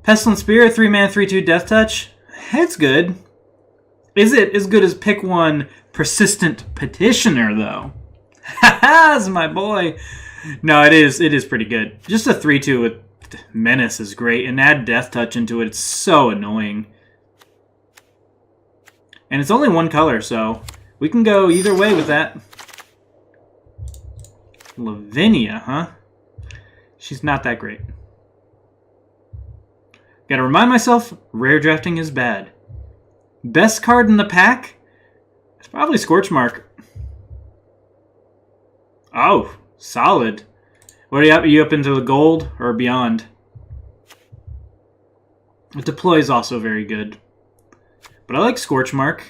Pestilent Spear, 3-mana, 3/2 Death Touch. It's good. Is it as good as pick one Persistent Petitioner, though? Ha-ha, my boy. No, it is pretty good. Just a 3/2 with Menace is great, and add Death Touch into it. It's so annoying. And it's only one color, so we can go either way with that. Lavinia, huh? She's not that great. Gotta remind myself, rare drafting is bad. Best card in the pack? It's probably Scorchmark. Oh, solid. What are you up? Are you up into the gold or beyond? Deploy is also very good. But I like Scorchmark.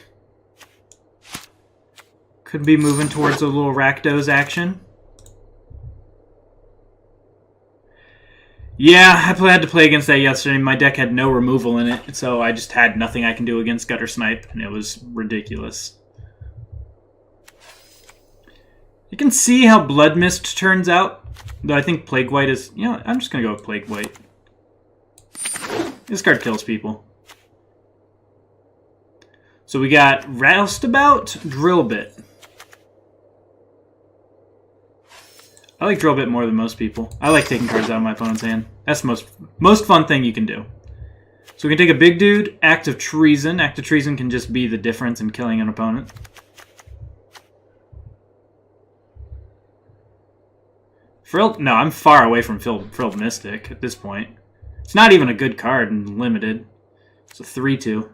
Could be moving towards a little Rakdos action. Yeah, I had to play against that yesterday. My deck had no removal in it, so I just had nothing I can do against Gutter Snipe, and it was ridiculous. You can see how Blood Mist turns out, though I think Plague White is... You know, I'm just going to go with Plague White. This card kills people. So we got Roustabout, Drillbit. I like Drillbit more than most people. I like taking cards out of my opponent's hand. That's the most fun thing you can do. So we can take a big dude, Act of Treason. Act of Treason can just be the difference in killing an opponent. No, I'm far away from Frilled Mystic at this point. It's not even a good card in Limited. It's a 3/2.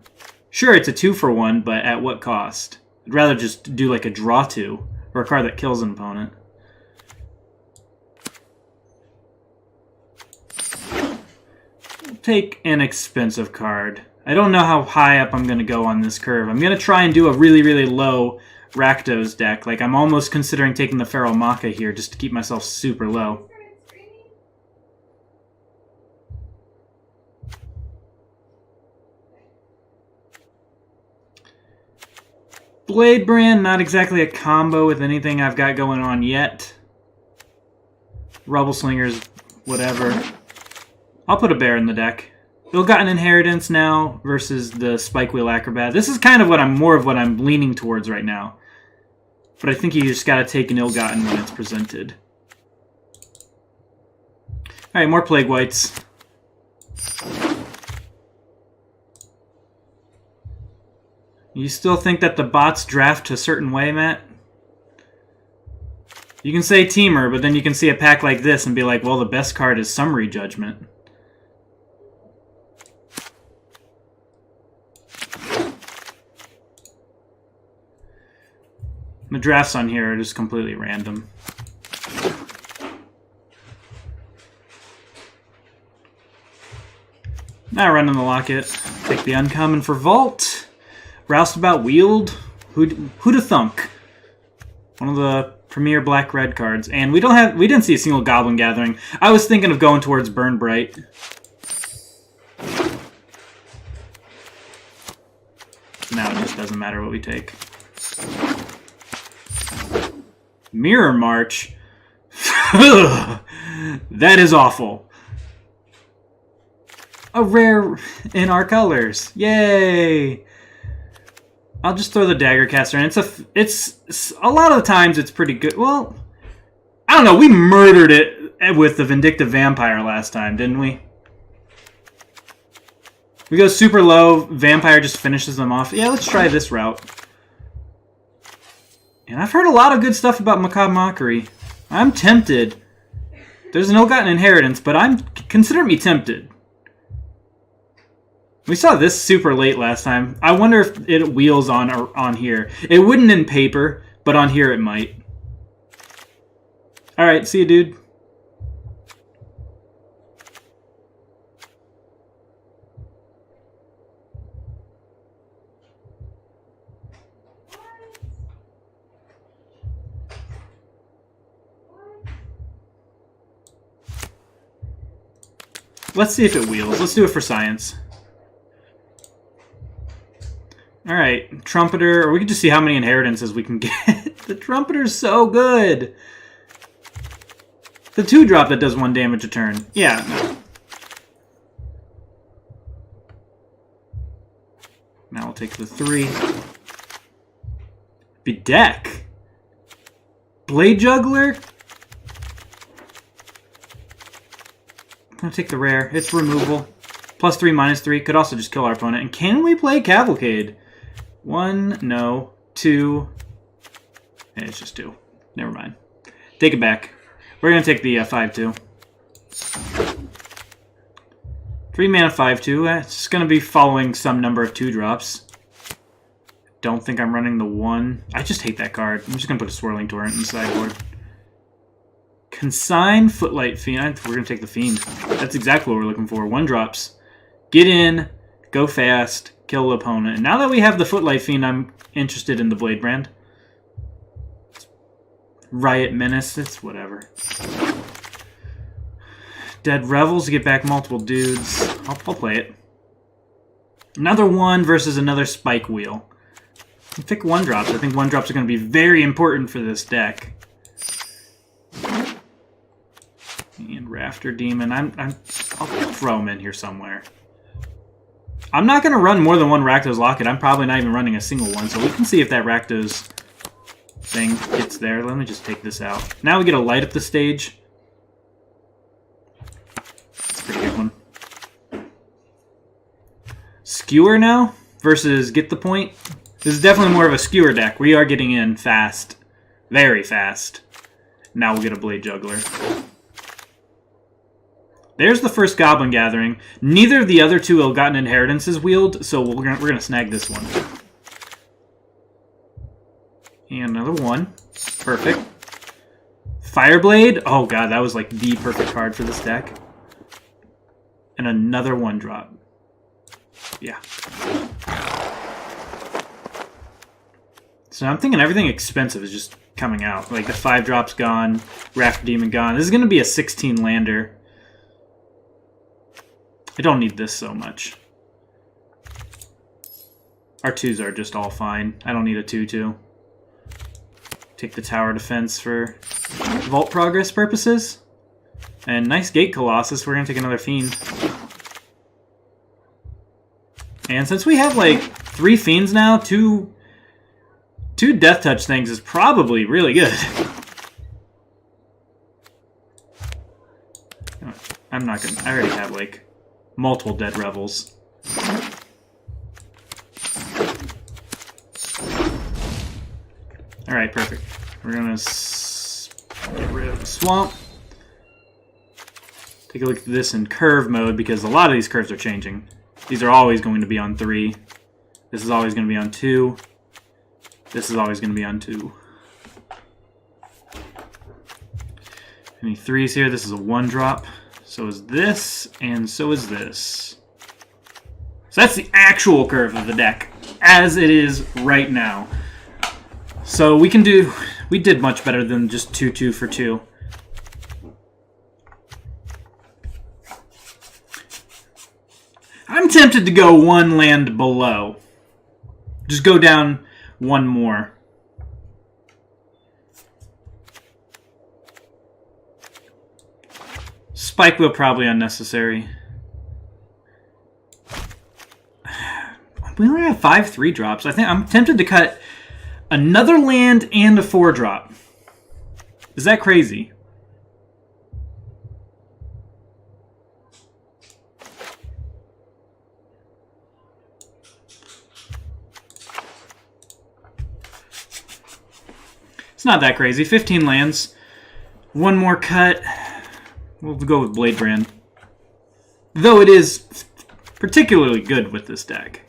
Sure, it's a 2-for-1, but at what cost? I'd rather just do like a draw 2, or a card that kills an opponent. Take an expensive card. I don't know how high up I'm going to go on this curve. I'm going to try and do a really, really low Rakdos deck. Like, I'm almost considering taking the Feral Maca here just to keep myself super low. Blade Brand, not exactly a combo with anything I've got going on yet. Rubble Slingers, whatever. I'll put a bear in the deck. Ill-Gotten Inheritance now versus the Spike Wheel Acrobat. This is kind of more of what I'm leaning towards right now. But I think you just gotta take an Ill-Gotten when it's presented. Alright, more Plague Whites. You still think that the bots draft a certain way, Matt? You can say Teamer, but then you can see a pack like this and be like, well, the best card is Summary Judgment. The drafts on here are just completely random. Now running the Locket. Take the uncommon for Vault. Roustabout Wield. Who'da Thunk. One of the premier black-red cards. And we didn't see a single Goblin Gathering. I was thinking of going towards Burn Bright. Now it just doesn't matter what we take. Mirror March. That is awful. A rare in our colors. Yay! I'll just throw the Daggercaster in. It's a lot of the times it's pretty good. Well, I don't know. We murdered it with the Vindictive Vampire last time, didn't we? We go super low. Vampire just finishes them off. Yeah, let's try this route. And I've heard a lot of good stuff about Macabre Mockery. I'm tempted. There's an Ill-Gotten Inheritance, but consider me tempted. We saw this super late last time. I wonder if it wheels on here. It wouldn't in paper, but on here it might. Alright, see you, dude. Let's see if it wheels. Let's do it for science. Alright, Trumpeter, or we can just see how many inheritances we can get. The Trumpeter's so good! The 2-drop that does 1 damage a turn. Yeah, no. Now we'll take the 3. Bedeck. Blade Juggler. I'm gonna take the rare. It's removal. +3, -3. Could also just kill our opponent. And can we play Cavalcade? 1, no. 2. And it's just 2. Never mind. Take it back. We're gonna take the 5/2. 3 mana 5/2. It's gonna be following some number of 2-drops. Don't think I'm running the 1. I just hate that card. I'm just gonna put a Swirling Torrent in the sideboard. Consign Footlight Fiend. We're gonna take the Fiend. That's exactly what we're looking for. 1-drops. Get in, go fast, kill the opponent. And now that we have the Footlight Fiend, I'm interested in the Blade Brand. Riot Menace, it's whatever. Dead Revels to get back multiple dudes. I'll play it. Another 1 versus another Spike Wheel. Pick 1-drops. I think 1-drops are going to be very important for this deck. And Rafter Demon. I'll throw him in here somewhere. I'm not going to run more than 1 Rakdos Locket. I'm probably not even running a single one, so we can see if that Rakdos thing gets there. Let me just take this out. Now we get a light up the stage. That's a pretty good one. Skewer now versus Get the Point. This is definitely more of a Skewer deck. We are getting in fast. Very fast. Now we'll get a Blade Juggler. There's the first Goblin Gathering. Neither of the other 2 Ill-Gotten Inheritances wheeled, so we're gonna snag this one. And another 1. Perfect. Fireblade. Oh god, that was like the perfect card for this deck. And another 1-drop. Yeah. So I'm thinking everything expensive is just coming out. Like the 5-drop's gone, Raft Demon gone. This is going to be a 16-lander. I don't need this so much. Our 2s are just all fine. I don't need a 2/2. Take the Tower Defense for Vault Progress purposes. And nice Gate Colossus. We're going to take another Fiend. And since we have like 3 Fiends now, 2 Death Touch things is probably really good. I'm not gonna. I already have like multiple Dead Revels. Alright, perfect. We're gonna get rid of the Swamp. Take a look at this in curve mode because a lot of these curves are changing. These are always going to be on 3. This is always going to be on 2. This is always going to be on 2. Any 3s here? This is a 1-drop. So is this, and so is this. So that's the actual curve of the deck, as it is right now. So we did much better than just 2/2 for 2. I'm tempted to go 1 land below. Just go down 1 more. Spike Wheel probably unnecessary. We only have 5 3-drops. I think I'm tempted to cut another land and a 4-drop. Is that crazy? It's not that crazy. 15 lands. 1 more cut. We'll go with Blade Brand. Though it is particularly good with this deck.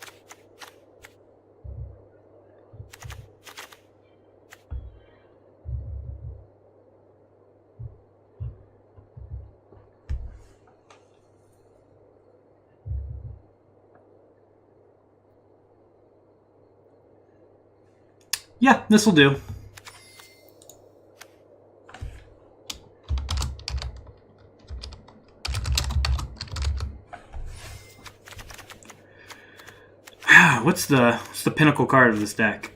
Yeah, this will do. What's the pinnacle card of this deck?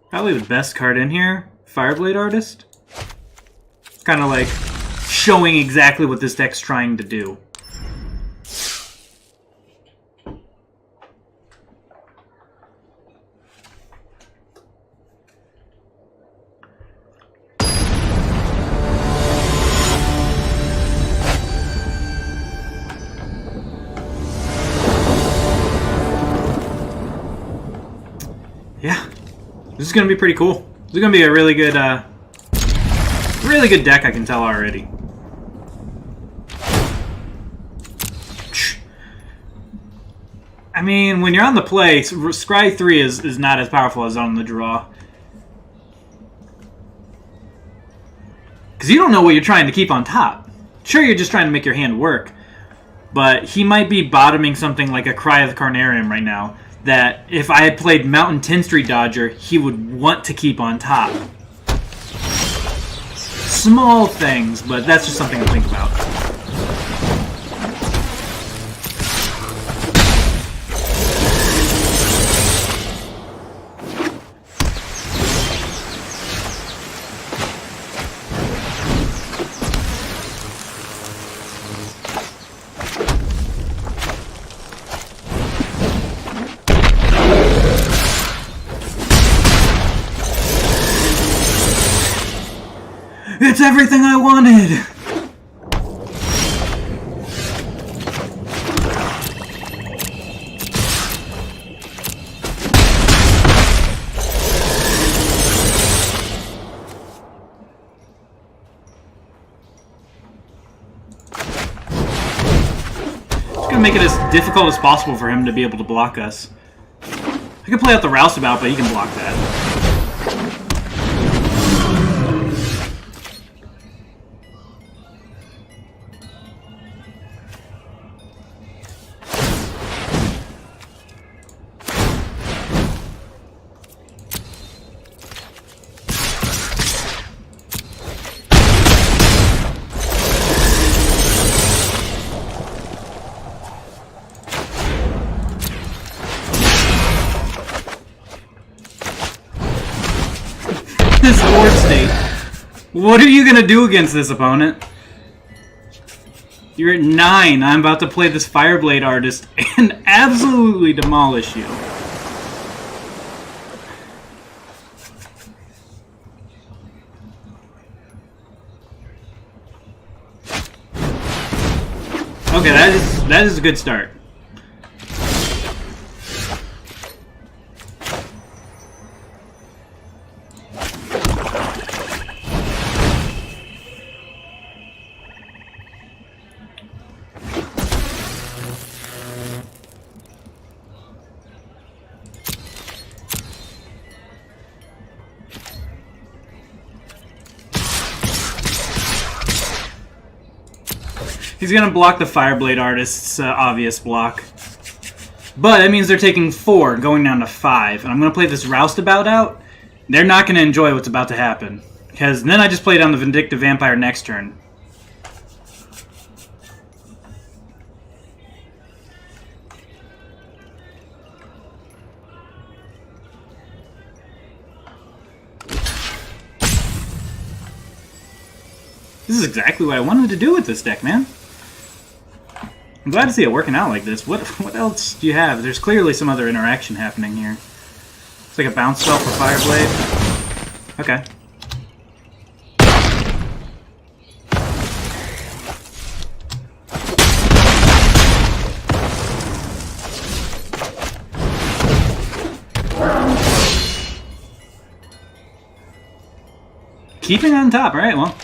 Probably the best card in here, Fireblade Artist. It's kind of like showing exactly what this deck's trying to do. Yeah, this is gonna be pretty cool. This is gonna be a really good deck, I can tell already. I mean, when you're on the play, Scry 3 is not as powerful as on the draw. Because you don't know what you're trying to keep on top. Sure, you're just trying to make your hand work. But he might be bottoming something like a Cry of the Carnarium right now, that if I had played Mountain 10th Street Dodger, he would want to keep on top. Small things, but that's just something to think about. It's everything I wanted! Just gonna make it as difficult as possible for him to be able to block us. I can play out the Roustabout, but he can block that. This board state. What are you gonna do against this opponent? You're at 9. I'm about to play this Fireblade Artist and absolutely demolish you. Okay, that is a good start. He's going to block the Fireblade Artist's obvious block. But that means they're taking 4, going down to 5. And I'm going to play this Roustabout out. They're not going to enjoy what's about to happen. Because then I just play down the Vindictive Vampire next turn. This is exactly what I wanted to do with this deck, man. I'm glad to see it working out like this. What else do you have? There's clearly some other interaction happening here. It's like a bounce spell for Fireblade. Okay. Keeping on top, alright, well.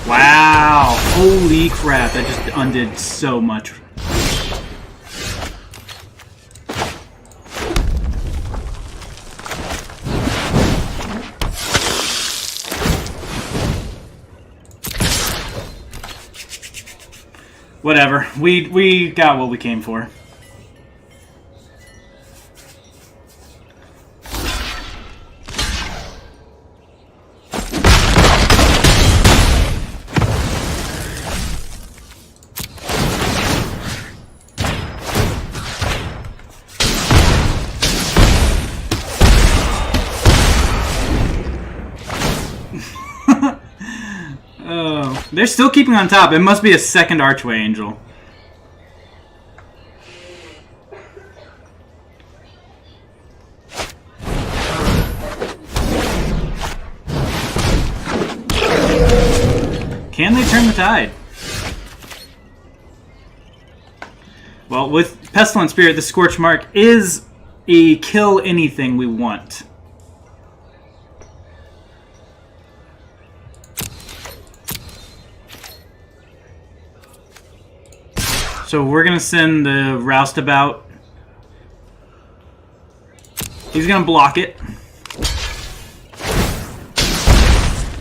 Wow! Holy crap, that just undid so much. Whatever. We got what we came for. Oh, they're still keeping on top. It must be a second Archway Angel. Can they turn the tide? Well, with Pestilent Spirit, the Scorch Mark is a kill anything we want. So we're going to send the Roustabout. He's going to block it.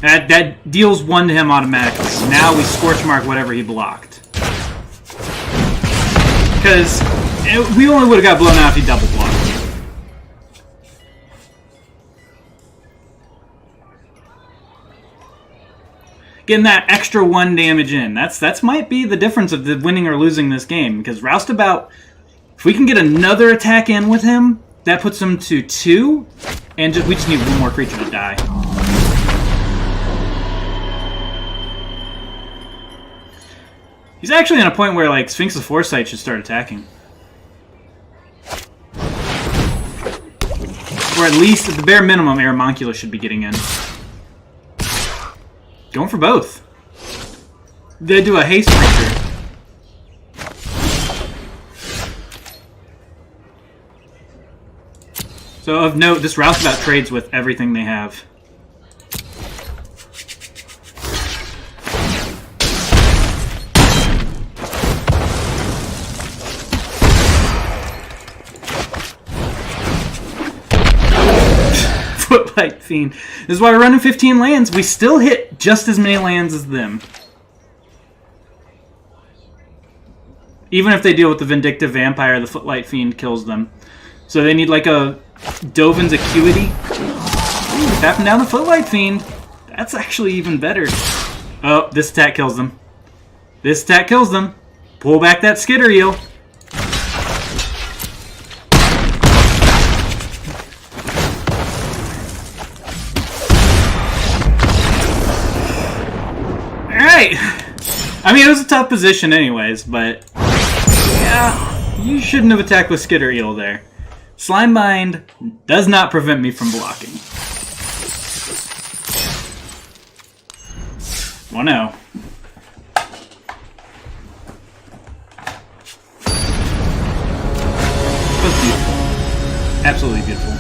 That deals 1 to him automatically. Now we Scorch Mark whatever he blocked. Because we only would have got blown out if he double blocked. Getting that extra 1 damage in. That's might be the difference of the winning or losing this game. Because Roustabout, if we can get another attack in with him, that puts him to 2. And we just need 1 more creature to die. He's actually on a point where, like, Sphinx of Foresight should start attacking. Or at least, at the bare minimum, Aeromoncula should be getting in. Going for both. They do a haste creature. So, of note, this Roustabout trades with everything they have. Footlight Fiend. This is why we're running 15 lands. We still hit just as many lands as them. Even if they deal with the Vindictive Vampire, the Footlight Fiend kills them. So they need like a Dovin's Acuity. Ooh, tapping down the Footlight Fiend. That's actually even better. Oh, this attack kills them. This attack kills them. Pull back that Skitter Eel. I mean, it was a tough position anyways, but yeah, you shouldn't have attacked with Skitter Eel there. Slimebind does not prevent me from blocking. 1-0. That was beautiful. Absolutely beautiful.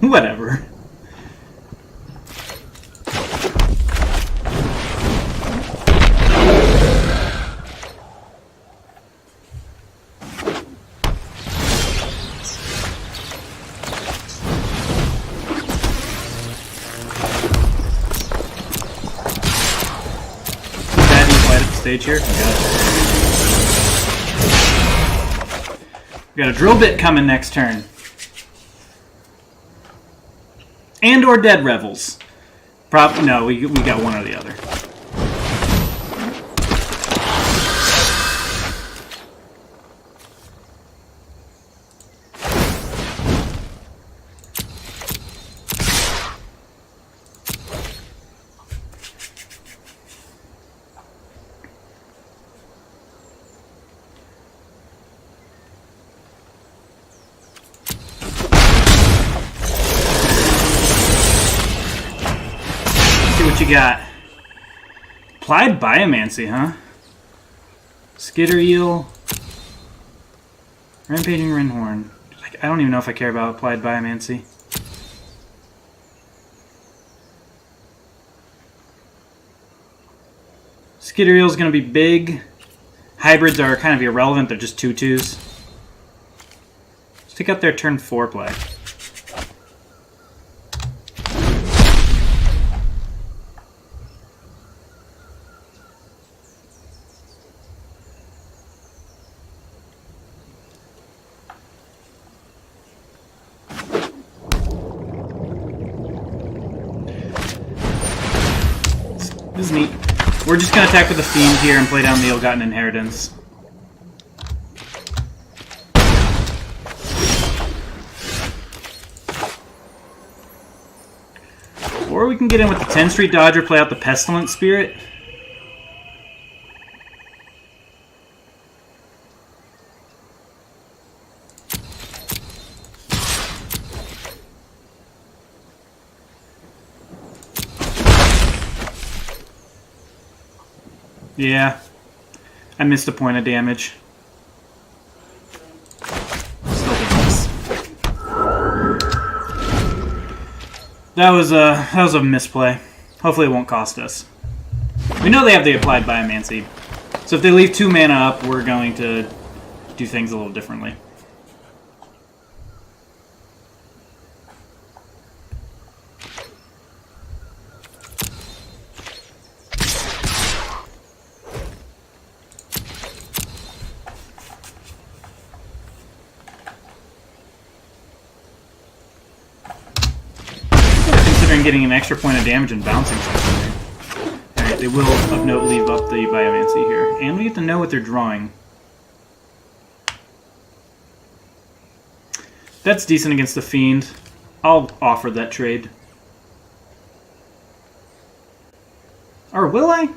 Whatever. Stage here. We got a drill bit coming next turn. And or Dead Revels. No, we got one or the other. What you got? Applied Biomancy, huh? Skitter Eel. Rampaging Rinhorn. Like, I don't even know if I care about Applied Biomancy. Skitter Eel's gonna be big. Hybrids are kind of irrelevant, they're just 2/2s. Let's take out their turn 4 play. This is neat. We're just going to attack with the Fiend here and play down the Ill-Gotten Inheritance. Or we can get in with the 10th Street Dodger, play out the Pestilent Spirit. Yeah. I missed a point of damage. Still did miss. That was a misplay. Hopefully it won't cost us. We know they have the applied Biomancy. So if they leave 2 mana up, we're going to do things a little differently. Considering getting an extra point of damage and bouncing something. Alright, they will, of note, leave up the Biomancy here. And we get to know what they're drawing. That's decent against the Fiend. I'll offer that trade. Or will I?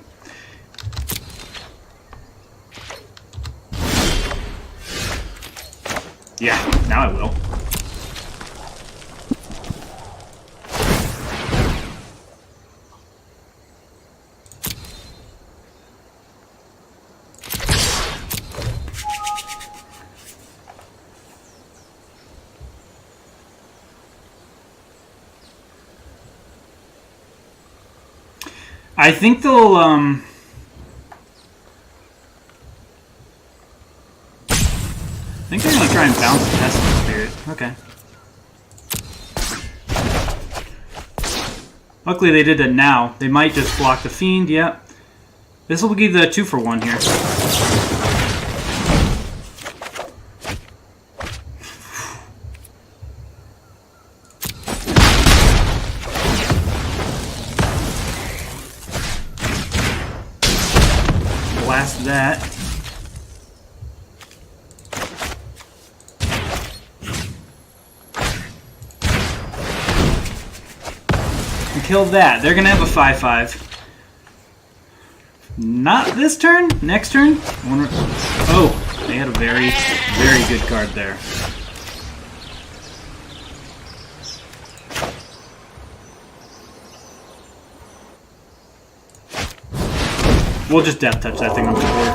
Yeah, now I will. I think they'll, I think they're going to try and bounce the Testament Spirit. Okay. Luckily they did that now. They might just block the Fiend, yep. This will give the 2-for-1 here. Blast that. And kill that. They're gonna have a 5/5. Not this turn. Next turn. Oh, they had a very, very good card there. We'll just death touch that thing on the board.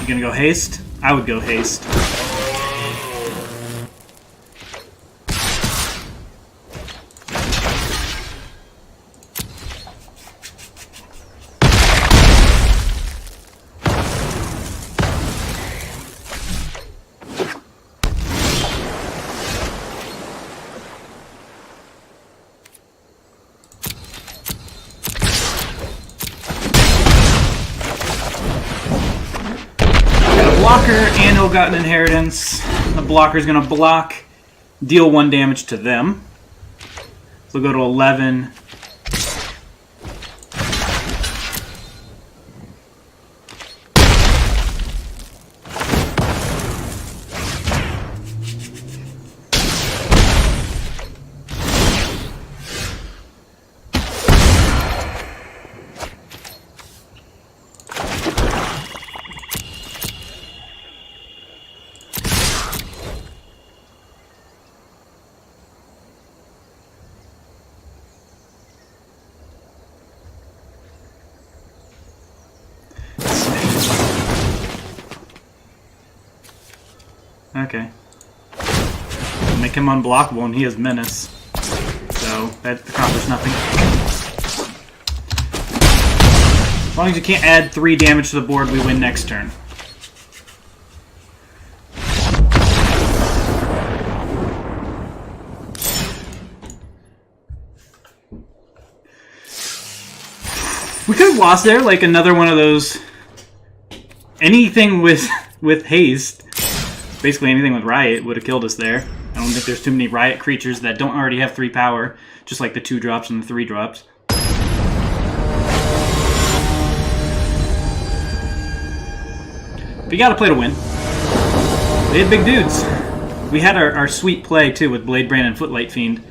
You gonna go haste? I would go haste. Blocker and Ill-Gotten Inheritance. The blocker's gonna block, deal 1 damage to them. So we'll go to 11. Okay. Make him unblockable and he has Menace. So, that accomplished nothing. As long as you can't add 3 damage to the board, we win next turn. We could have lost there, like another one of those... Anything with haste. Basically anything with Riot would have killed us there. I don't think there's too many Riot creatures that don't already have 3 power, just like the 2 drops and the 3 drops. But you gotta play to win. They had big dudes. We had our sweet play too with Bladebrand and Footlight Fiend.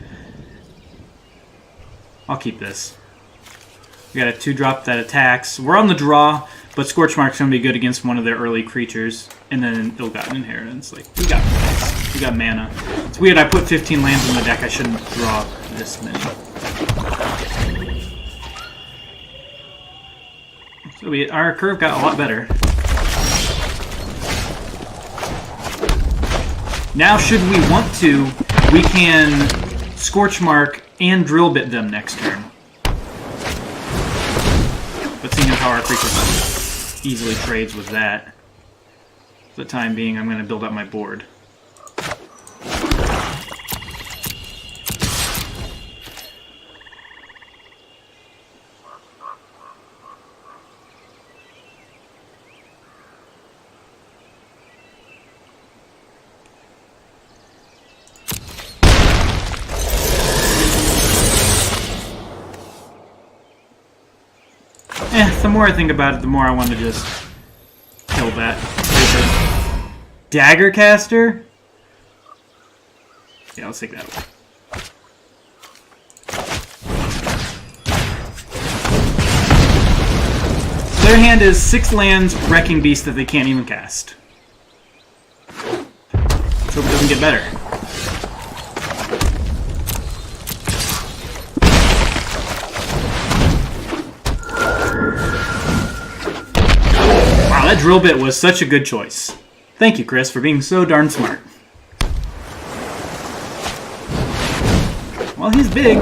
I'll keep this. We got a 2-drop that attacks. We're on the draw, but Scorchmark's gonna be good against one of their early creatures. And then Ill-Gotten Inheritance. Like, we got this. We got mana. It's weird, I put 15 lands in the deck, I shouldn't draw this many. So our curve got a lot better. Now, should we want to, we can Scorch Mark and Drill Bit them next turn. But seeing as how our creature easily trades with that, for the time being, I'm going to build up my board. The more I think about it, the more I want to just kill that. Dagger Caster? Yeah, let's take that away. Their hand is 6 lands, Wrecking Beast that they can't even cast. Let's hope it doesn't get better. That Drill Bit was such a good choice. Thank you, Chris, for being so darn smart. Well, he's big.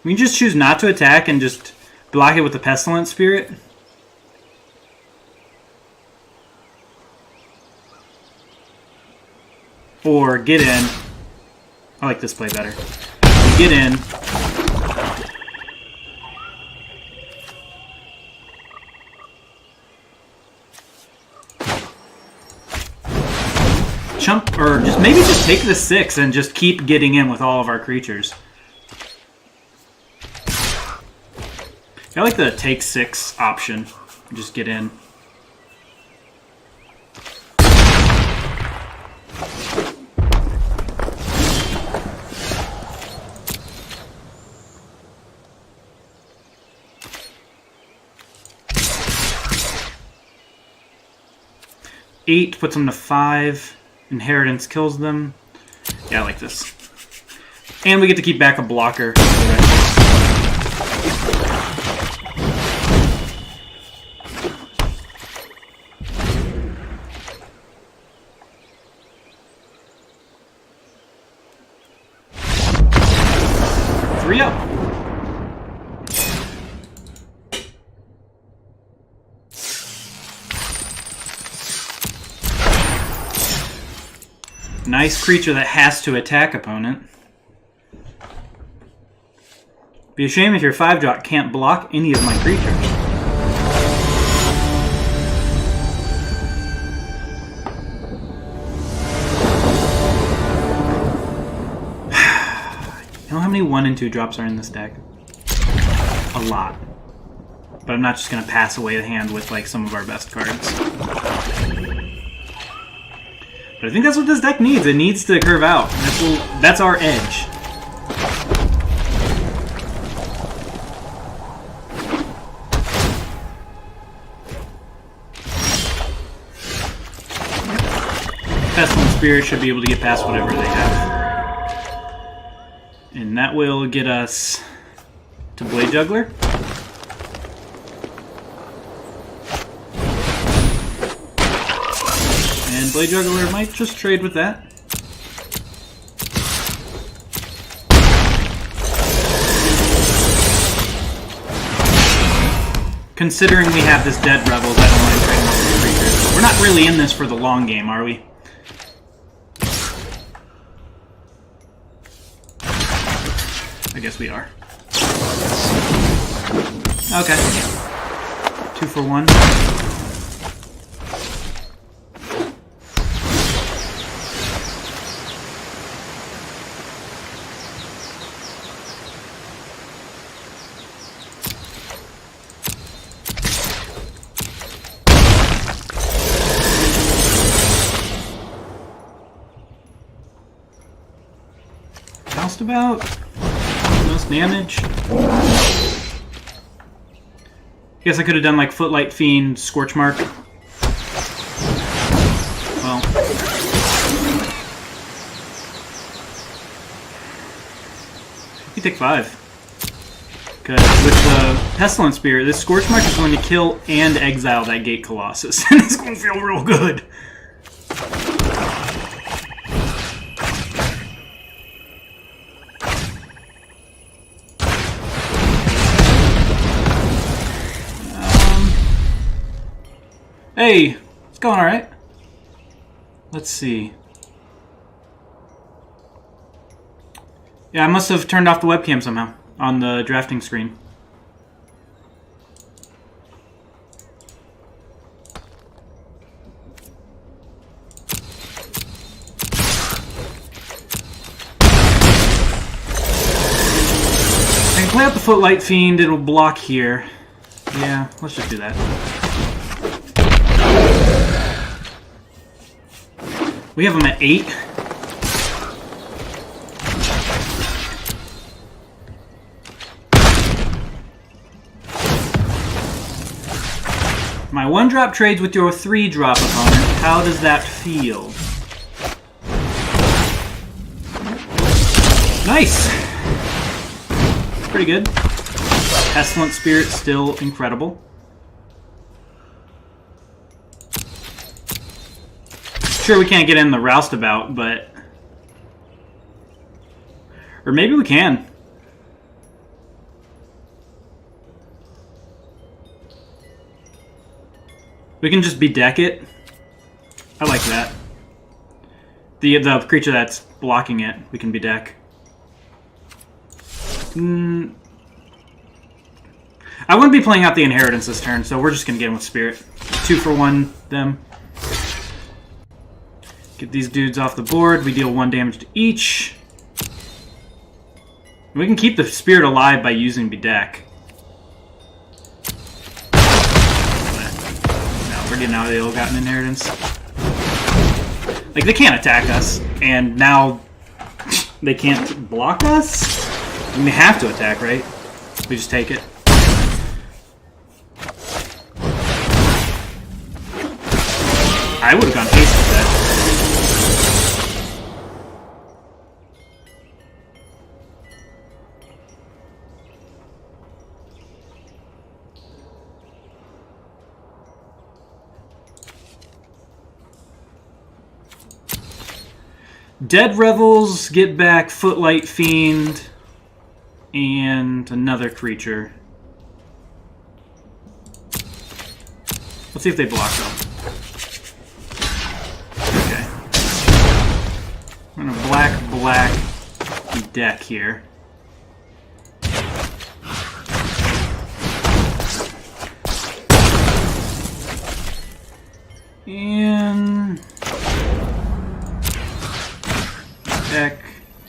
We can just choose not to attack and just block it with the Pestilent Spirit. Or get in. I like this play better. Get in. Chump, or just maybe just take the 6 and just keep getting in with all of our creatures. I like the take 6 option. Just get in. Eight puts them to 5. Inheritance kills them. Yeah, I like this. And we get to keep back a blocker. Three up. Nice creature that has to attack opponent. Be a shame if your 5-drop can't block any of my creatures. You know how many 1 and 2 drops are in this deck? A lot. But I'm not just going to pass away the hand with like some of our best cards. But I think that's what this deck needs. It needs to curve out. That's our edge. Pestilent Spirit should be able to get past whatever they have. And that will get us to Blade Juggler. And Blade Juggler might just trade with that. Considering we have this Dead Rebels, I don't mind trading with these creatures. We're not really in this for the long game, are we? I guess we are. Okay. 2 for 1. Just about most damage. Guess I could have done like Footlight Fiend, Scorch Mark. Well. You take 5. Because with the Pestilent Spirit, this Scorch Mark is going to kill and exile that Gate Colossus. And it's going to feel real good. Hey, it's going alright. Let's see. Yeah, I must have turned off the webcam somehow on the drafting screen. I can play out the Footlight Fiend, it'll block here. Yeah, let's just do that. We have them at 8. My 1-drop trades with your 3-drop opponent. How does that feel? Nice! Pretty good. Pestilent Spirit still incredible. Sure, we can't get in the Roustabout, but... Or maybe we can. We can just bedeck it. I like that. The creature that's blocking it, we can bedeck. I wouldn't be playing out the Inheritance this turn, so we're just going to get in with Spirit. 2 for 1 them. Get these dudes off the board. We deal 1 damage to each. We can keep the Spirit alive by using Bedeck. No, we're getting out of the ill-gotten inheritance. Like, they can't attack us, and now they can't block us? I mean, they have to attack, right? We just take it. I would have gone haste with that. Dead Revels get back Footlight Fiend and another creature. Let's see if they block them. Okay. I'm gonna black deck here. And deck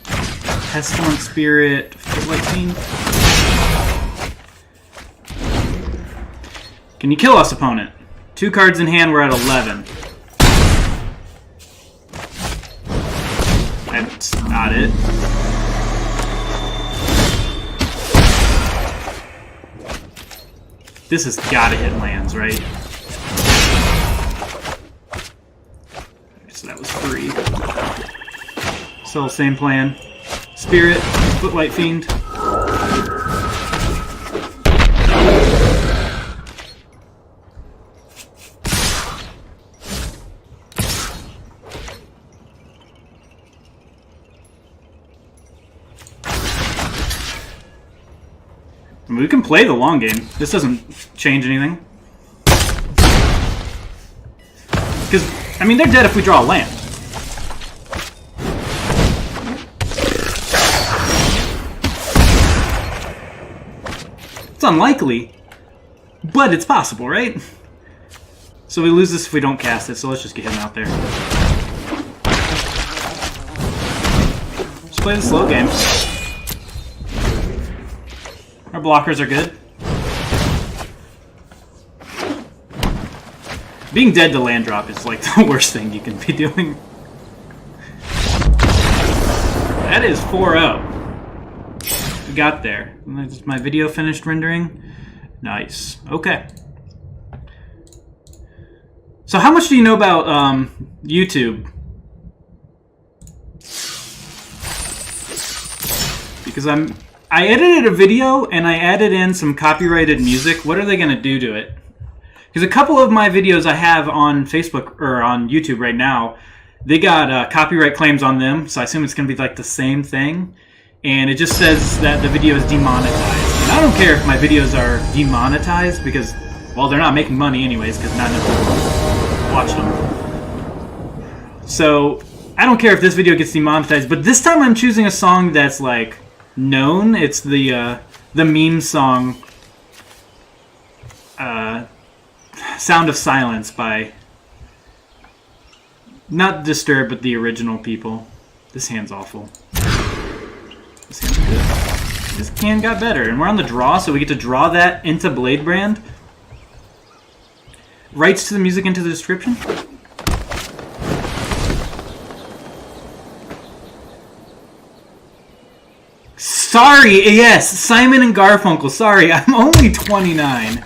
Pestilent Spirit, Footlight Fiend. Can you kill us, opponent? 2 cards in hand, we're at 11. That's not it. This has gotta hit lands, right? So that was 3. Still same plan. Spirit, Footlight Fiend. I mean, we can play the long game. This doesn't change anything. Because, I mean, they're dead if we draw a land. It's unlikely, but it's possible, right? So we lose this if we don't cast it, so let's just get him out there. Just play the slow game. Our blockers are good. Being dead to land drop is like the worst thing you can be doing. That is 4-0. We got there. Is my video finished rendering? Nice. Okay. So how much do you know about YouTube? Because I edited a video and I added in some copyrighted music. What are they going to do to it? Because a couple of my videos I have on Facebook or on YouTube right now, they got copyright claims on them. So I assume it's going to be like the same thing. And it just says that the video is demonetized. And I don't care if my videos are demonetized because, well, they're not making money anyways because not enough people watch them. So I don't care if this video gets demonetized. But this time I'm choosing a song that's like known. It's the meme song Sound of Silence by not Disturbed, but the original people. This hand's awful. This hand's good. This can got better. And we're on the draw, so we get to draw that into Bladebrand. Rights to the music into the description. Sorry, yes, Simon and Garfunkel. Sorry, I'm only 29.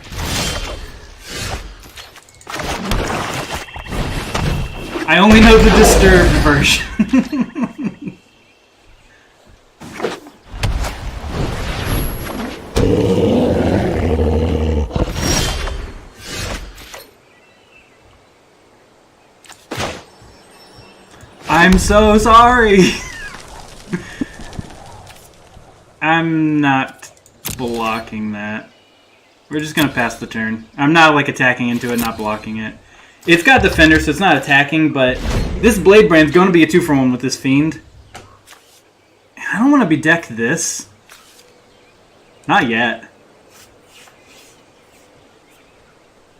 I only know the Disturbed version. I'm so sorry. I'm not blocking that. We're just gonna pass the turn. I'm not like attacking into it, not blocking it. It's got Defender, so it's not attacking, but this Bladebrand's going to be a 2-for-1 with this Fiend. I don't want to be decked this. Not yet.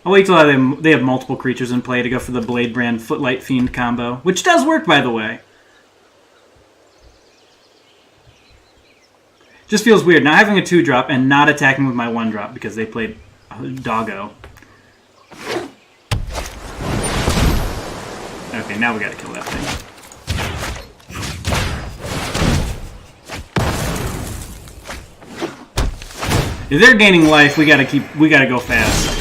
I'll wait till they have multiple creatures in play to go for the Bladebrand Footlight Fiend combo, which does work, by the way. Just feels weird not having a 2-drop and not attacking with my 1-drop because they played Doggo. Okay, now we gotta kill that thing. If they're gaining life, we gotta go fast.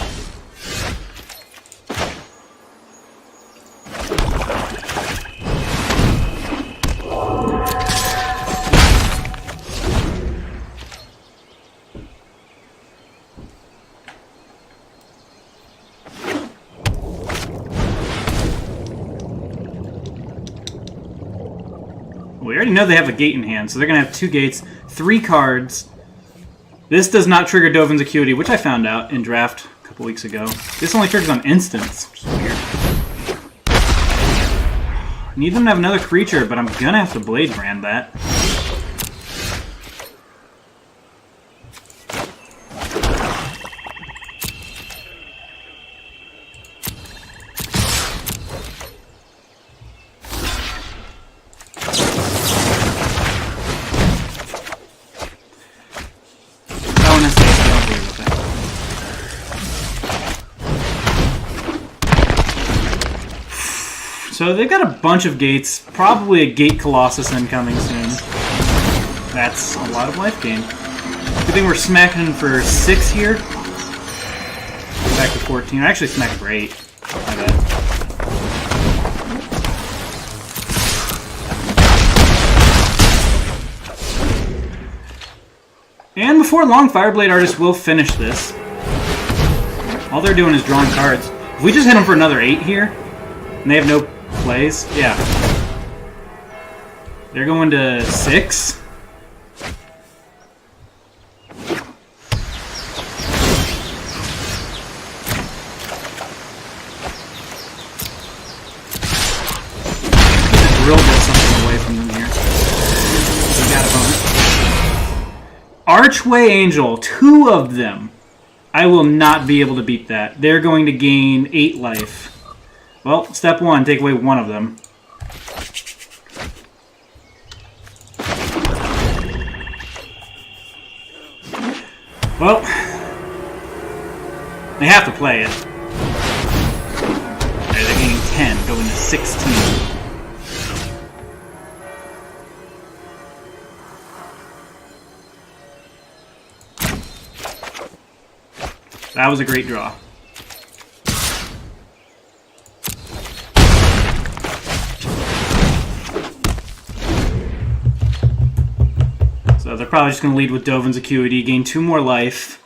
We already know they have a gate in hand, so they're going to have 2 gates, 3 cards. This does not trigger Dovin's Acuity, which I found out in draft a couple weeks ago. This only triggers on instants, which is weird. I need them to have another creature, but I'm going to have to Bladebrand that. So they've got a bunch of gates, probably a Gate Colossus incoming soon. That's a lot of life gain. Good thing we're smacking for 6 here. Back to 14. I actually smacked for 8. My bad. And before long, Fireblade Artist will finish this. All they're doing is drawing cards. If we just hit them for another 8 here, and they have no plays, yeah. They're going to 6. Drill get something away from them here. We got a bonus. Archway Angel, 2 of them. I will not be able to beat that. They're going to gain 8 life. Well, step 1, take away 1 of them. Well, they have to play it. Okay, they're gaining 10, going to 16. That was a great draw. So they're probably just going to lead with Dovin's Acuity, gain 2 more life.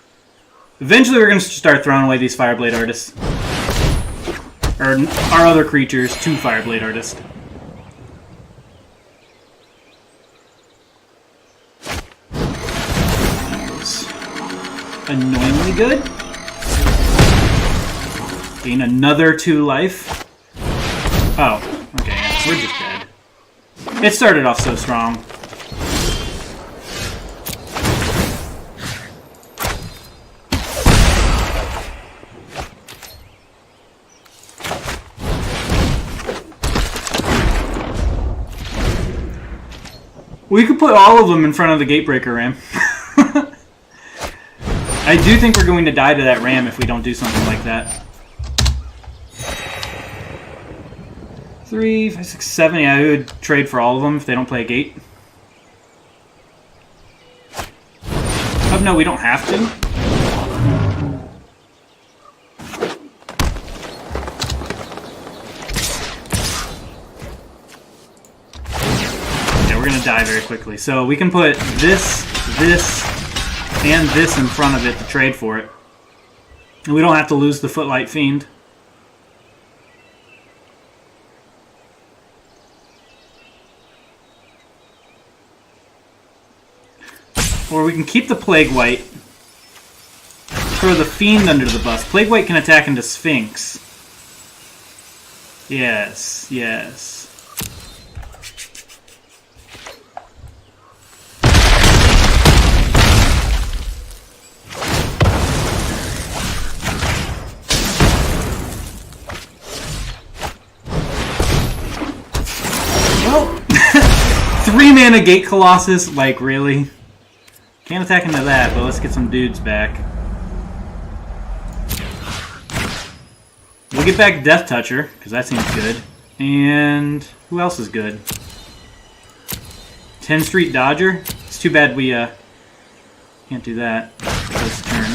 Eventually we're going to start throwing away these Fireblade Artists. Or our other creatures, 2 Fireblade Artists. Annoyingly good. Gain another 2 life. Oh, okay, yeah, we're just dead. It started off so strong. We could put all of them in front of the Gatebreaker Ram. I do think we're going to die to that ram if we don't do something like that. 3, 5, 6, 7. Yeah, I would trade for all of them if they don't play a gate. Oh, no, we don't have to. Yeah, we're going to die very quickly. So we can put this, and this in front of it to trade for it. And we don't have to lose the Footlight Fiend. Or we can keep the Plague White. Throw the Fiend under the bus. Plague White can attack into Sphinx. Yes, yes. Well, 3-mana Gate Colossus, like really? Can't attack into that, but let's get some dudes back. We'll get back Death Toucher, because that seems good. And who else is good? 10 Street Dodger? It's too bad we can't do that this turn.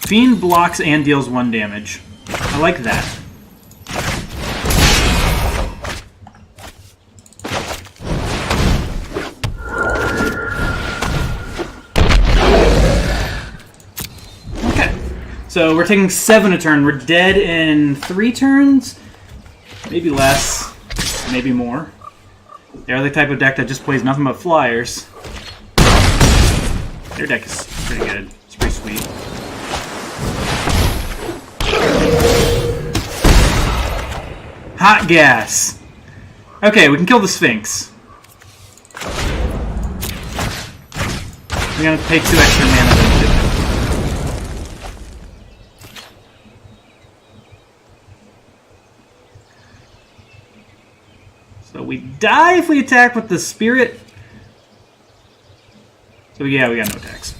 Fiend blocks and deals 1 damage. I like that. So we're taking 7 a turn. We're dead in 3 turns? Maybe less. Maybe more. They're the type of deck that just plays nothing but flyers. Their deck is pretty good. It's pretty sweet. Hot gas. Okay, we can kill the Sphinx. We're gonna pay 2 extra mana to do it. So we die if we attack with the Spirit. So yeah, we got no attacks.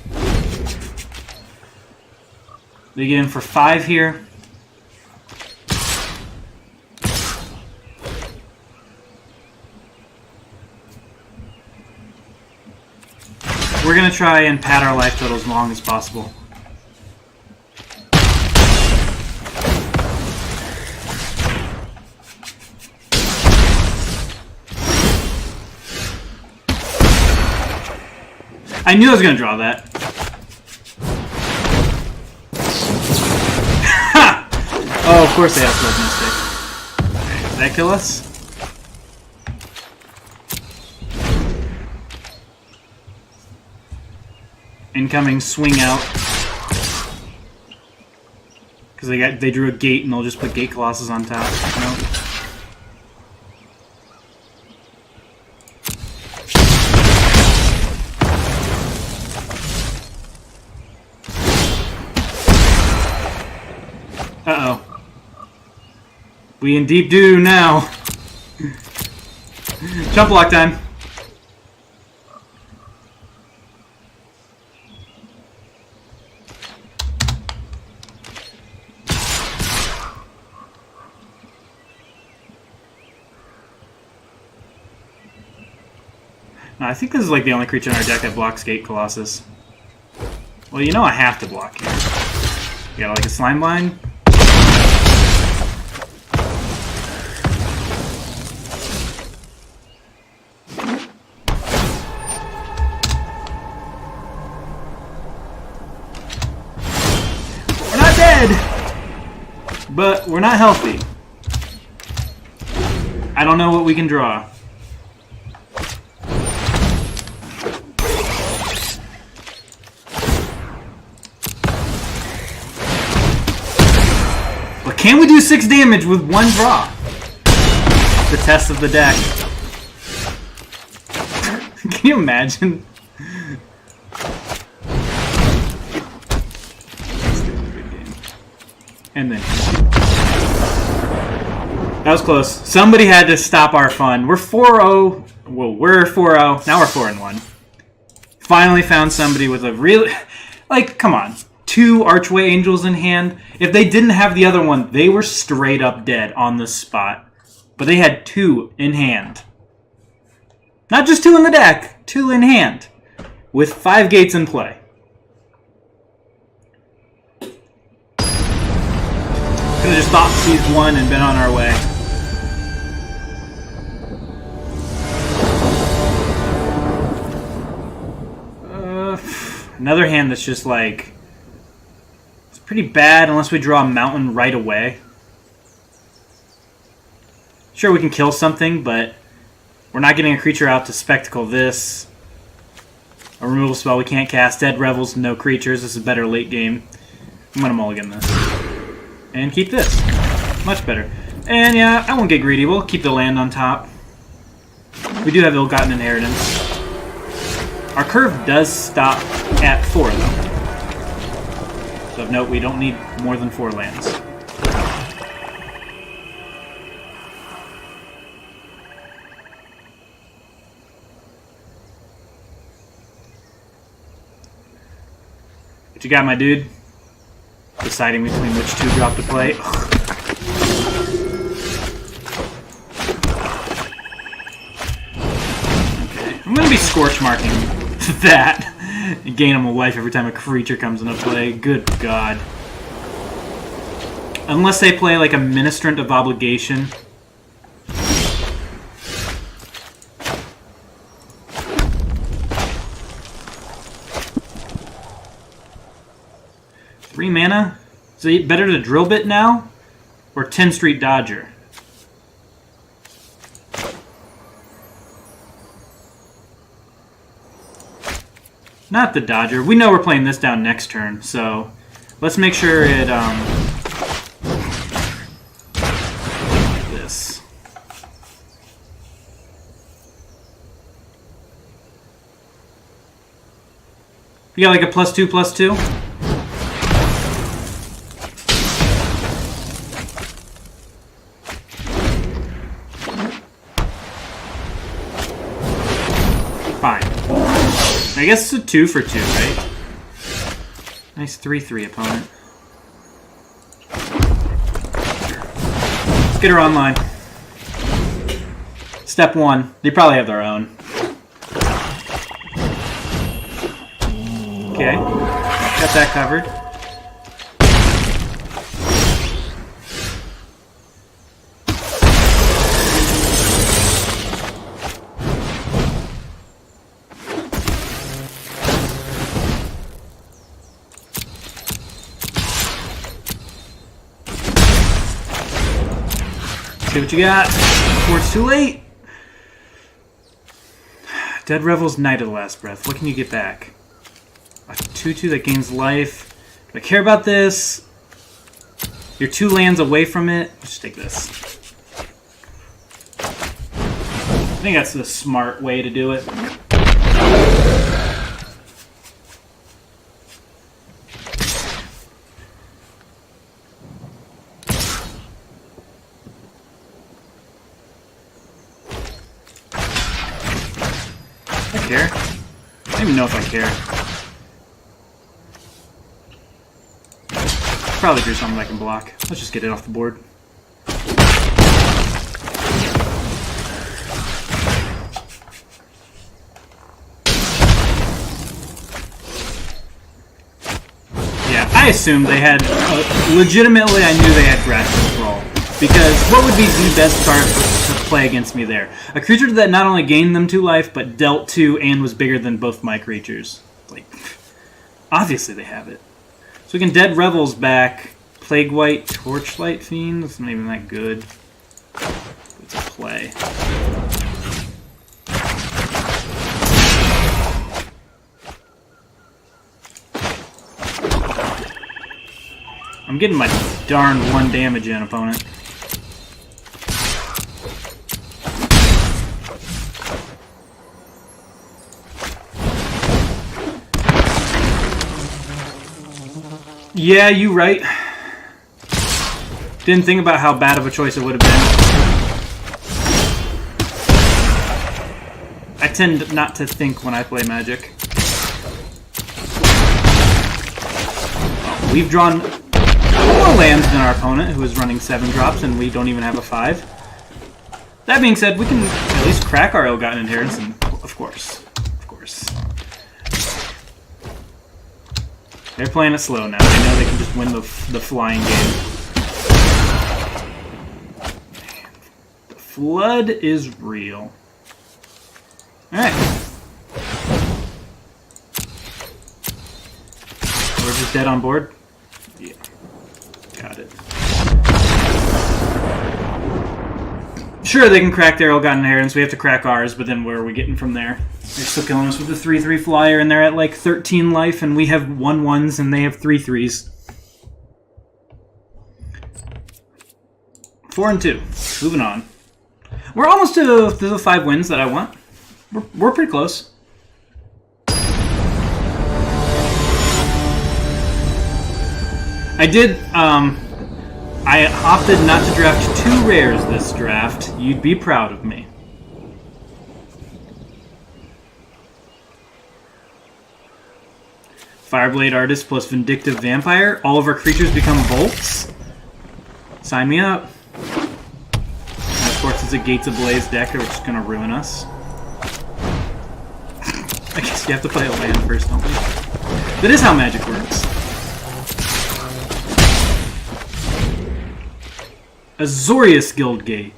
They get in for 5 here. We're going to try and pad our life total as long as possible. I knew I was going to draw that. Ha! Oh, of course they have Blood Mystic. Okay, does that kill us? Incoming swing out. Because they drew a gate and they'll just put Gate Colossus on top. Nope. Uh-oh. We indeed do now. Jump block time. I think this is like the only creature in our deck that blocks Gate Colossus. Well, you know I have to block here. You got like a slime blind? We're not dead! But we're not healthy. I don't know what we can draw. But can we do 6 damage with 1 draw? The test of the deck. Can you imagine? And then that was close. Somebody had to stop our fun. We're 4-0. Well, we're 4-0. Now we're 4-1. Finally found somebody with a real... Like, come on. 2 Archway Angels in hand. If they didn't have the other one, they were straight up dead on the spot. But they had 2 in hand. Not just 2 in the deck. 2 in hand. With 5 gates in play. Could have just thought seized 1 and been on our way. Another hand that's just like... It's pretty bad unless we draw a mountain right away. Sure, we can kill something, but we're not getting a creature out to spectacle this. A removal spell we can't cast. Dead Revels, no creatures. This is better late game. I'm going to mulligan this. And keep this. Much better. And yeah, I won't get greedy. We'll keep the land on top. We do have Ill-Gotten Inheritance. Our curve does stop at 4, though. So of note, we don't need more than 4 lands. What you got, my dude? Deciding between which 2 drop to play. Okay, I'm gonna be scorch marking that. And gain him a life every time a creature comes into play. Good God. Unless they play like a Ministrant of Obligation. Three mana? Is it better to Drill Bit now? Or 10 Street Dodger? Not the Dodger. We know we're playing this down next turn, so let's make sure it, this. You got like a +2/+2? Fine. I guess it's a 2 for 2, right? Nice 3/3 opponent. Let's get her online. Step 1. They probably have their own. Okay. Got that covered. See what you got before it's too late. Dead Revel's Night of the Last Breath. What can you get back? A 2/2 that gains life. Do I care about this? You're 2 lands away from it. Let's just take this. I think that's the smart way to do it. I care. I don't even know if I care. Probably drew something I can block. Let's just get it off the board. I assumed they had, legitimately I knew they had grass control. Because what would be the best card to play against me there? A creature that not only gained them 2 life, but dealt 2 and was bigger than both my creatures. Like, obviously they have it. So we can Dead Rebels back. Plague White, Torchlight Fiend. That's not even that good. It's a play. I'm getting my darn 1 damage in, opponent. Yeah, you right. Didn't think about how bad of a choice it would have been. I tend not to think when I play Magic. We've drawn more lands than our opponent, who is running 7 drops, and we don't even have a 5. That being said, we can at least crack our ill-gotten inheritance, and of course. Of course. They're playing it slow now. They know they can just win the flying game. The flood is real. Alright. We're just dead on board? Yeah. Got it. Sure, they can crack their ill-gotten inheritance. We have to crack ours, but then where are we getting from there? They're still killing us with the 3/3 flyer, and they're at like 13 life, and we have 1/1s, and they have 3/3s. 4 and 2. Moving on. We're almost to the 5 wins that I want. We're pretty close. I did, I opted not to draft 2 rares this draft. You'd be proud of me. Fireblade Artist plus Vindictive Vampire. All of our creatures become Bolts. Sign me up. And of course, it's a Gates Ablaze deck, which is going to ruin us. I guess you have to play a land first, don't you? That is how Magic works. Azorius Guildgate.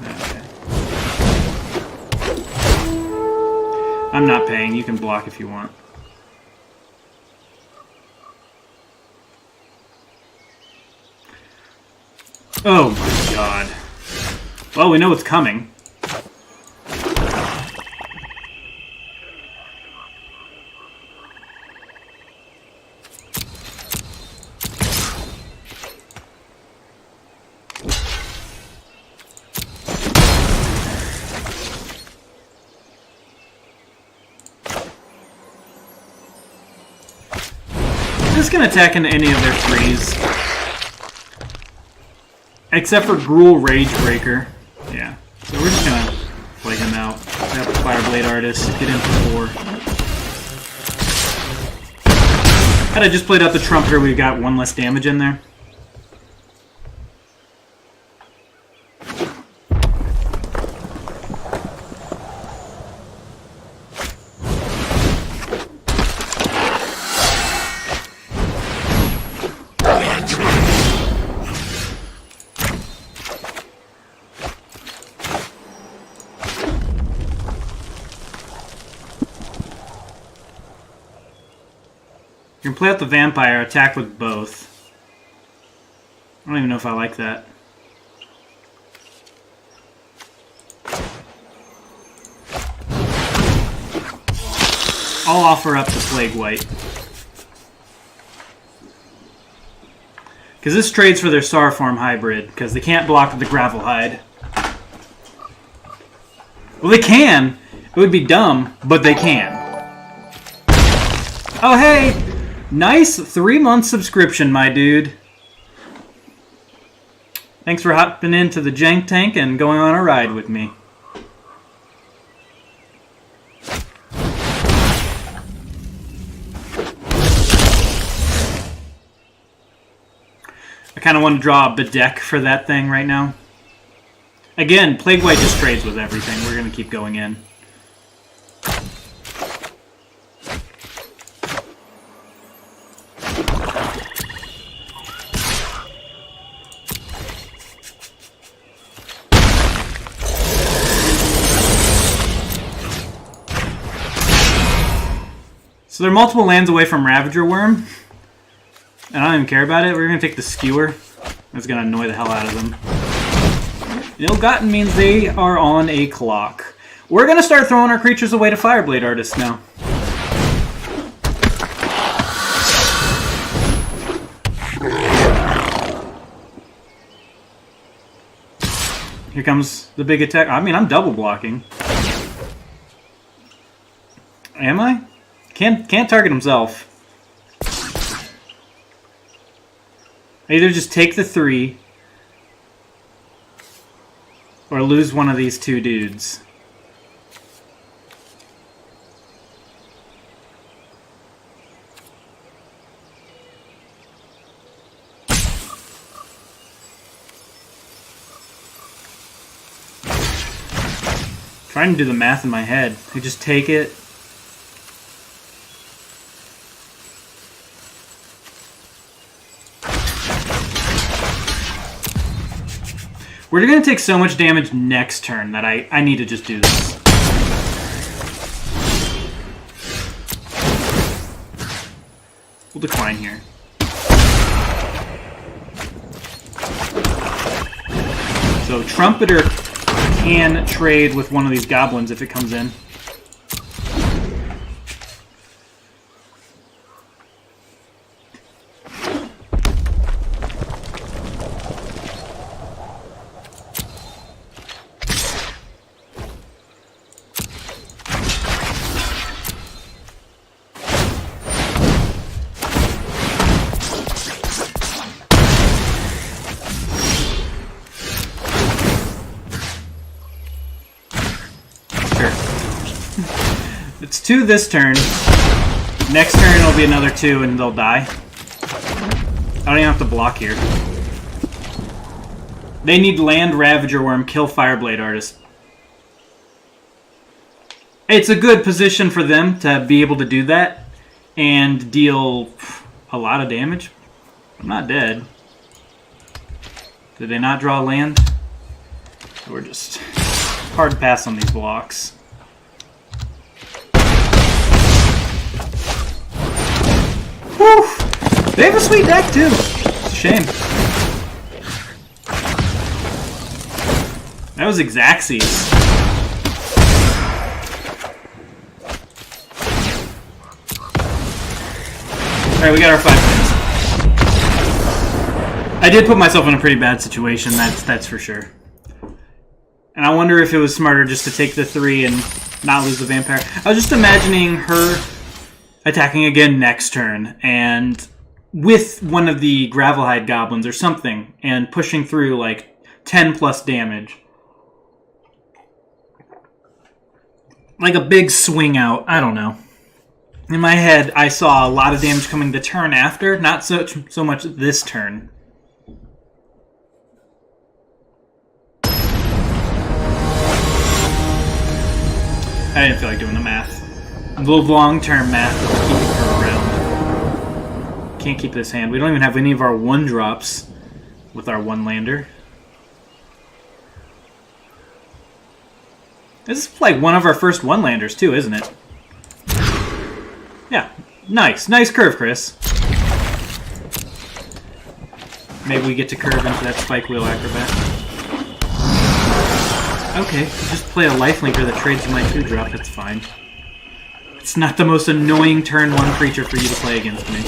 Okay. I'm not paying. You can block if you want. Oh my god. Well, we know what's coming. Just gonna attack into any of their 3s. Except for Gruul Ragebreaker. Yeah. So we're just gonna play him out. Tap the Fireblade Artist, get in for 4. Had I just played out the Trumpeter, we got 1 less damage in there. You can play out the Vampire, attack with both. I don't even know if I like that. I'll offer up the Plague White. Because this trades for their Starform hybrid, because they can't block with the Gravel Hide. Well, they can. It would be dumb, but they can. Oh, hey! Nice 3-month subscription, my dude. Thanks for hopping into the Jank Tank and going on a ride with me. I kind of want to draw a Bedeck for that thing right now. Again, Plague White just trades with everything. We're going to keep going in. So they're multiple lands away from Ravager Worm. And I don't even care about it. We're going to take the Skewer. That's going to annoy the hell out of them. Ill-Gotten means they are on a clock. We're going to start throwing our creatures away to Fireblade Artists now. Here comes the big attack. I mean, I'm double blocking. Am I? Can't target himself. I either just take the 3 or lose one of these 2 dudes. Trying to do the math in my head. I just take it. We're going to take so much damage next turn that I need to just do this. We'll decline here. So Trumpeter can trade with one of these goblins if it comes in. It's 2 this turn. Next turn it'll be another 2 and they'll die. I don't even have to block here. They need land Ravager Worm, kill Fireblade Artist. It's a good position for them to be able to do that and deal a lot of damage. I'm not dead. Did they not draw land? We're just hard pass on these blocks. Whew. They have a sweet deck too. It's a shame. That was Xaxes. Alright, we got our 5 wins. I did put myself in a pretty bad situation, that's for sure. And I wonder if it was smarter just to take the 3 and not lose the Vampire. I was just imagining her attacking again next turn, and with one of the Gravelhide Goblins or something, and pushing through like 10 plus damage. Like a big swing out, I don't know. In my head, I saw a lot of damage coming the turn after, not so much this turn. I didn't feel like doing the math. The long-term math of keeping her around. Can't keep this hand. We don't even have any of our 1-drops with our 1-lander. This is like one of our first 1-landers too, isn't it? Yeah. Nice. Nice curve, Chris. Maybe we get to curve into that Spike Wheel Acrobat. Okay, just play a lifelinker that trades my 2-drop. That's fine. It's not the most annoying turn 1 creature for you to play against me.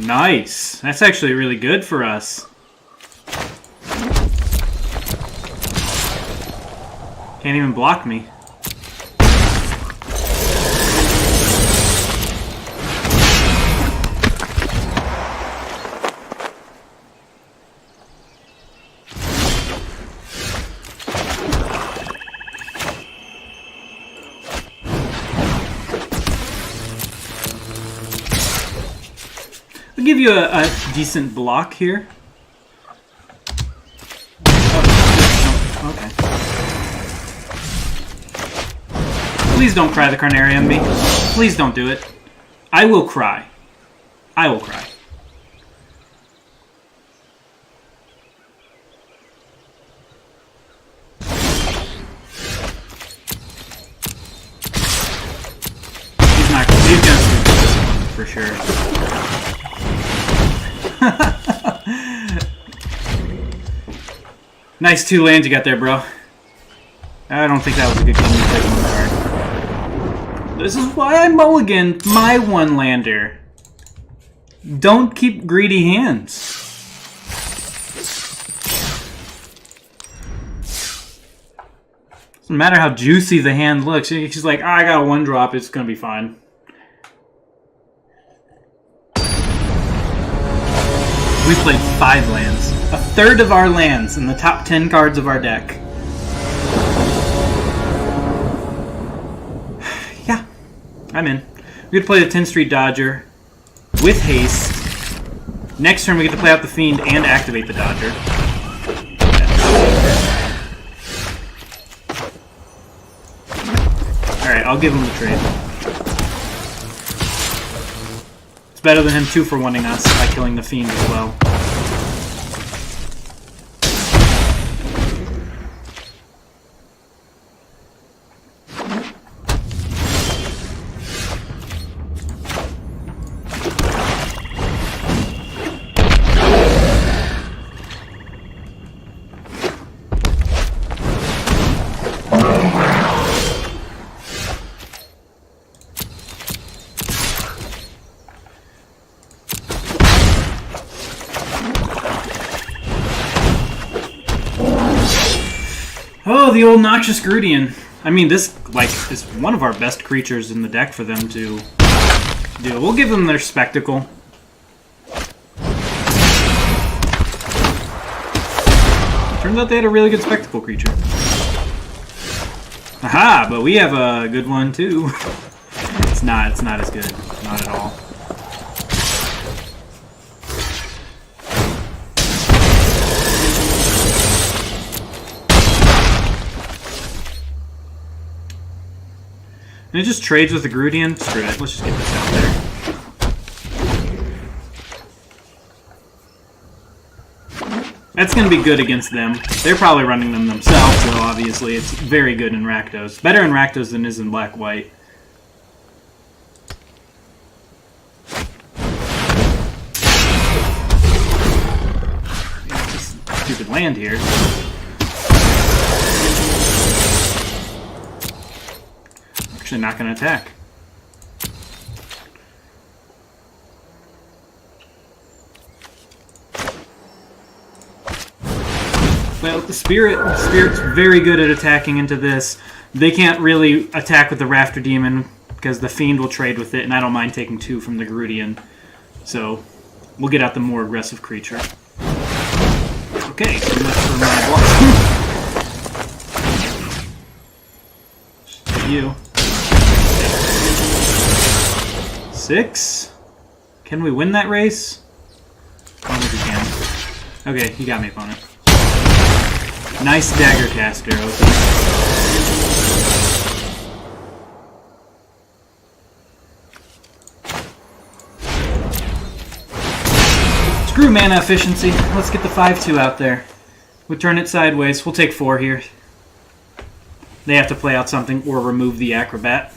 Nice. That's actually really good for us. Can't even block me. I'll give you a decent block here. Oh, okay. Please don't cry the Carnarium me. Please don't do it. I will cry. I will cry. for sure. Nice 2 lands you got there, bro. I don't think that was a good game to play one card. This is why I mulligan my 1 lander. Don't keep greedy hands. Doesn't matter how juicy the hand looks. She's like, oh, I got a 1-drop. It's gonna be fine. We played 5 lands. A third of our lands in the top 10 cards of our deck. Yeah, I'm in. We get to play the 10th Street Dodger with haste. Next turn we get to play out the Fiend and activate the Dodger. Alright, I'll give him the trade. It's better than him 2-for-1ing us by killing the Fiend as well. Oh, the old Noxious Grudian. I mean, this, like, is one of our best creatures in the deck for them to do. We'll give them their Spectacle. Turns out they had a really good Spectacle creature. Aha, but we have a good one, too. It's not as good. Not at all. And it just trades with the Grudian. Screw it. Let's just get this out there. That's going to be good against them. They're probably running them themselves, so obviously it's very good in Rakdos. Better in Rakdos than it is in Black-White. Just stupid land here. Actually not going to attack. Well, the Spirit's very good at attacking into this. They can't really attack with the Rafter Demon because the Fiend will trade with it, and I don't mind taking 2 from the Grudian. So, we'll get out the more aggressive creature. Okay, so much for my block. You. 6? Can we win that race? I don't think we can. Okay, you got me, opponent. Nice Dagger Caster. Okay. Screw mana efficiency. Let's get the 5/2 out there. We'll turn it sideways. We'll take 4 here. They have to play out something or remove the Acrobat.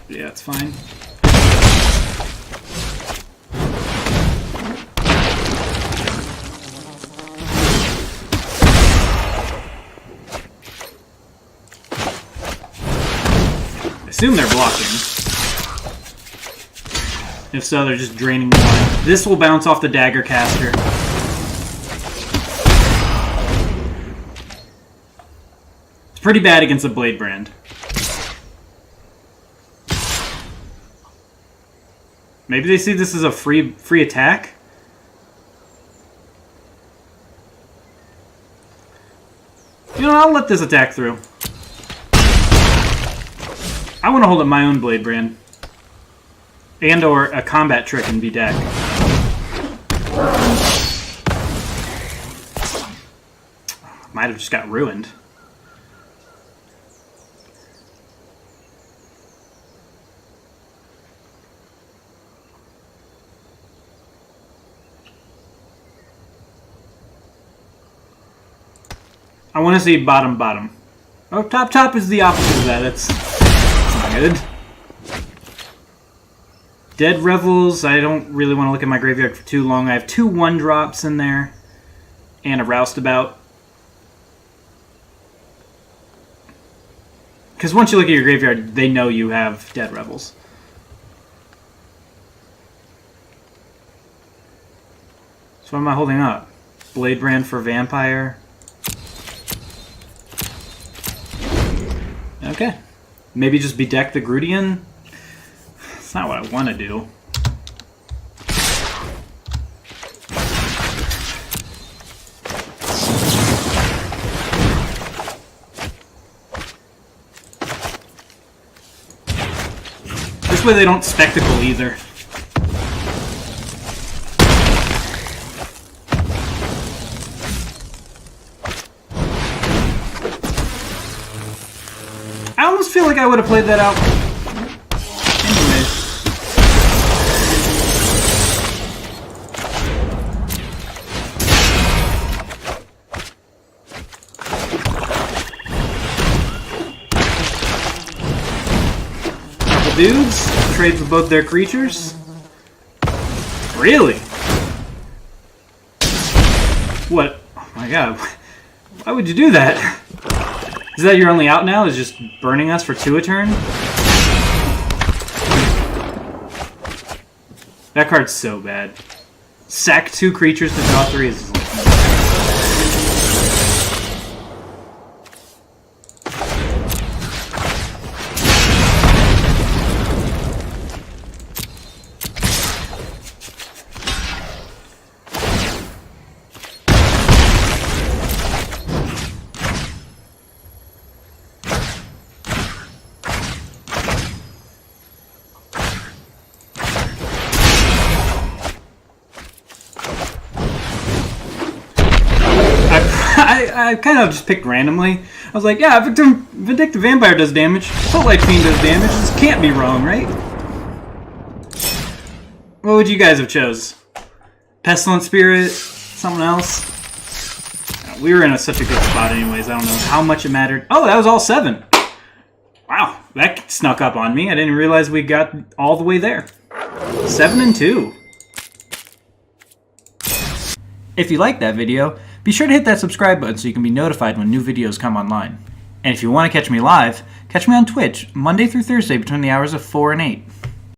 Yeah, it's fine. I assume they're blocking. If so, they're just draining 1. This will bounce off the Dagger Caster. It's pretty bad against the Blade Brand. Maybe they see this as a free attack? You know, I'll let this attack through. I want to hold up my own Blade Brand. And or a combat trick and be deck. Might have just got ruined. I want to see bottom. Oh, top is the opposite of that. It's Good. Dead Revels, I don't really want to look at my graveyard for too long. I have 2 1-drops in there. And a Roustabout. Because once you look at your graveyard, they know you have Dead Revels. So what am I holding up? Blade Brand for Vampire. Okay. Maybe just bedeck the Grudian? That's not what I want to do. This way they don't spectacle either. I almost feel like I would have played that out. Anyways. Couple dudes. Trade for both their creatures. Really? What? Oh my god. Why would you do that? Is that your only out now? Is just burning us for 2 a turn? That card's so bad. Sack 2 creatures to draw 3 is... I kind of just picked randomly. I was like, yeah, Vindictive Vampire does damage. Footlight Fiend does damage. This can't be wrong, right? What would you guys have chose? Pestilent Spirit? Something else? We were in such a good spot anyways. I don't know how much it mattered. Oh, that was all 7. Wow, that snuck up on me. I didn't realize we got all the way there. 7 and 2. If you liked that video, be sure to hit that subscribe button so you can be notified when new videos come online. And if you want to catch me live, catch me on Twitch Monday through Thursday between the hours of 4 and 8.